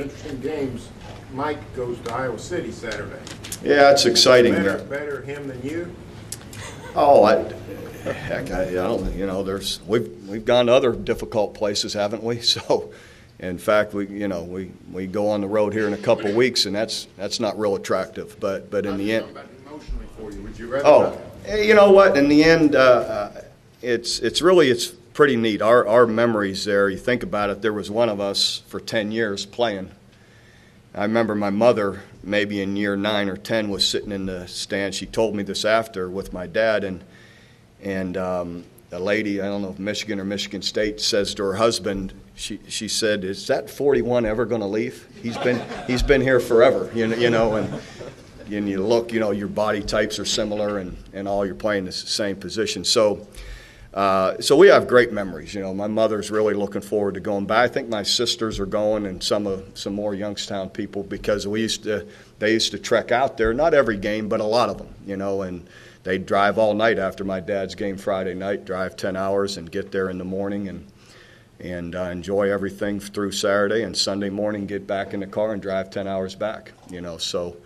interesting games. Mike goes to Iowa City Saturday. Yeah, it's exciting. Better him than you? Oh, I don't. We've gone to other difficult places, haven't we? So, in fact, we go on the road here in a couple of weeks, and that's not real attractive. But in the end, emotionally for you, would you rather? You know what? In the end, it's pretty neat. Our memories there. You think about it. There was one of us for 10 years playing. I remember my mother, maybe in year 9 or 10, was sitting in the stand. She told me this after with my dad, and a lady, I don't know if Michigan or Michigan State, says to her husband, she said, "Is that 41 ever going to leave? He's been here forever, you know." And you look, your body types are similar, and all you're playing is the same position. So we have great memories. My mother's really looking forward to going back. I think my sisters are going, and some more Youngstown people, because they used to trek out there. Not every game, but a lot of them. And they'd drive all night after my dad's game Friday night, drive 10 hours and get there in the morning and enjoy everything through Saturday, and Sunday morning get back in the car and drive 10 hours back. So,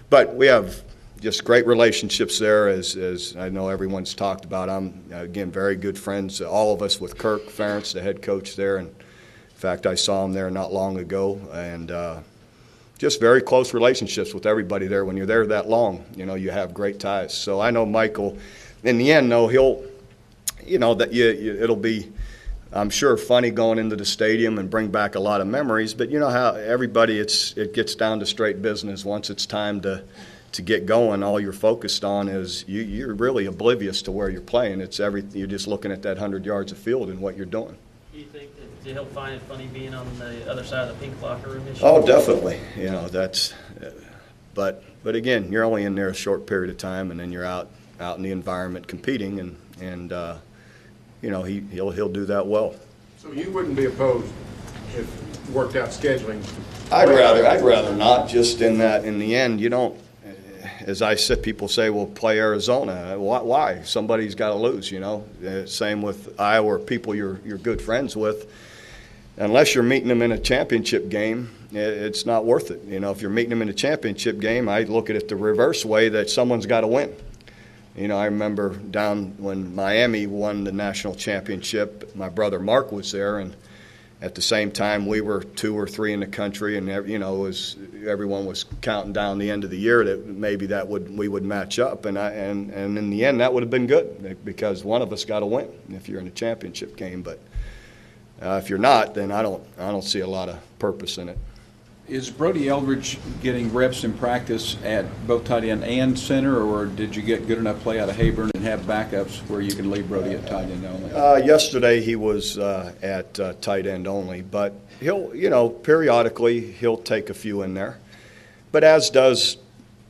but we have just great relationships there, as I know everyone's talked about. I'm, again, very good friends, all of us, with Kirk Ferentz, the head coach there. And in fact, I saw him there not long ago, and just very close relationships with everybody there. When you're there that long, you have great ties. So I know Michael, in the end, though, it'll be, I'm sure, funny going into the stadium and bring back a lot of memories. But you know how everybody, it gets down to straight business. Once it's time to get going, all you're focused on is you're really oblivious to where you're playing. You're just looking at that 100 yards of field and what you're doing. Do you think that he'll find it funny being on the other side of the pink locker room this year? Oh, definitely. But again, you're only in there a short period of time, and then you're out in the environment competing, and he'll do that well. So you wouldn't be opposed if worked out scheduling? I'd rather not. Just in the end, you don't. As I said, people say, "Well, play Arizona." Why? Somebody's got to lose. Same with Iowa, or people you're good friends with. Unless you're meeting them in a championship game, it's not worth it. If you're meeting them in a championship game, I look at it the reverse way, that someone's got to win. I remember down when Miami won the national championship, my brother Mark was there, and at the same time we were 2 or 3 in the country, and everyone was counting down the end of the year that maybe we would match up, and in the end that would have been good, because one of us got to win if you're in a championship game. But if you're not, then I don't see a lot of purpose in it. Is Brody Eldridge getting reps in practice at both tight end and center, or did you get good enough play out of Hayburn and have backups where you can leave Brody at tight end only? Yesterday he was at tight end only, but he'll, periodically he'll take a few in there. But as does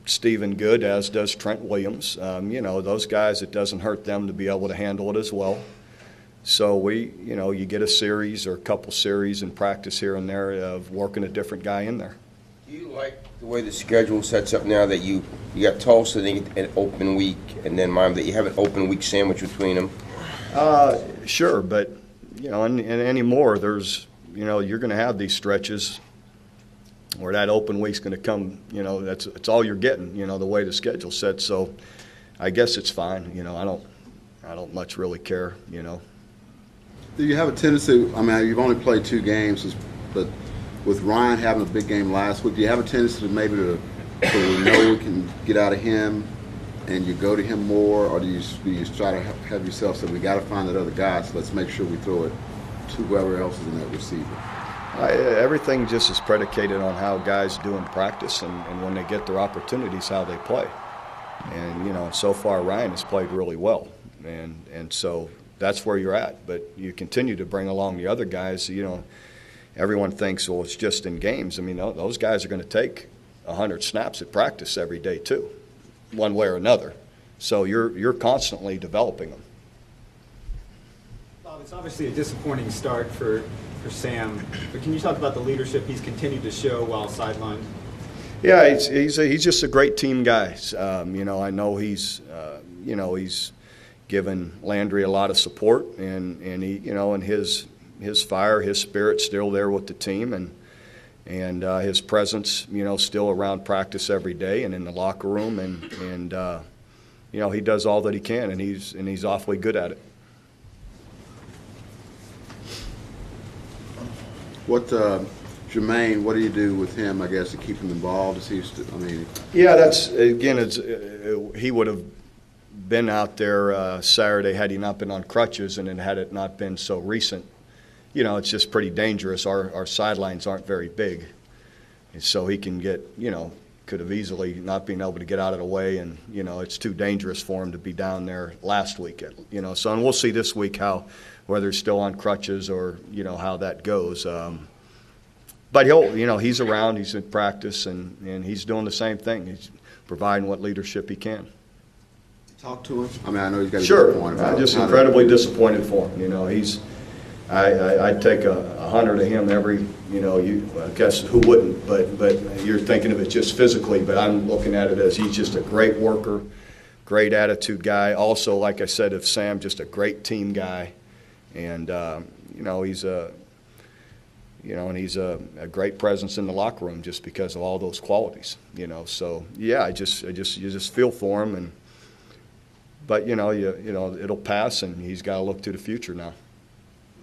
Stephen Good, as does Trent Williams. Those guys, it doesn't hurt them to be able to handle it as well. So you get a series or a couple series in practice here and there of working a different guy in there. Do you like the way the schedule sets up now, that you got Tulsa, then you get an open week, and then that you have an open week sandwich between them? Sure, but and anymore, there's you're going to have these stretches where that open week's going to come. It's all you're getting. The way the schedule's set. So I guess it's fine. I don't much really care. Do you have a tendency, you've only played 2 games, but with Ryan having a big game last week, do you have a tendency to maybe to know we can get out of him and you go to him more, or do you try to have yourself say, we got to find that other guy, so let's make sure we throw it to whoever else is in that receiver? Everything just is predicated on how guys do in practice and when they get their opportunities, how they play. And, so far Ryan has played really well. And so that's where you're at. But you continue to bring along the other guys. Everyone thinks, well, it's just in games. Those guys are going to take 100 snaps at practice every day too, one way or another. So you're constantly developing them. Bob, it's obviously a disappointing start for Sam, but can you talk about the leadership he's continued to show while sidelined? Yeah, he's just a great team guy. I know he's given Landry a lot of support, and he, and his fire, his spirit's still there with the team, and his presence, still around practice every day and in the locker room, and he does all that he can, and he's awfully good at it. What, Jermaine, what do you do with him, I guess, to keep him involved? Is he Yeah, that's, again, he would have been out there Saturday had he not been on crutches, and then had it not been so recent. It's just pretty dangerous. Our sidelines aren't very big. And so he can get, could have easily not been able to get out of the way, and, it's too dangerous for him to be down there last week. So, and we'll see this week whether he's still on crutches or, how that goes. But he's around, he's in practice, and he's doing the same thing. He's providing what leadership he can. Talk to him? I mean, I know he's got a Sure. good point about I'm just incredibly disappointed for him. I'd take 100 of him every, I guess who wouldn't, but you're thinking of it just physically, but I'm looking at it as he's just a great worker, great attitude guy. Also, like I said, of Sam, just a great team guy, and he's a great presence in the locker room just because of all those qualities. So yeah, you just feel for him, but it'll pass, and he's got to look to the future now.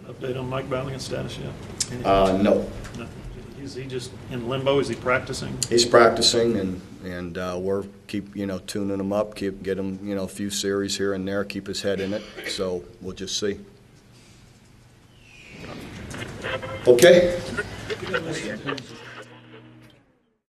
Update on Mike Balling's status yet? No. No. Is he just in limbo? Is he practicing? He's practicing, and we're keep tuning him up, get him a few series here and there, keep his head in it. So we'll just see. Okay.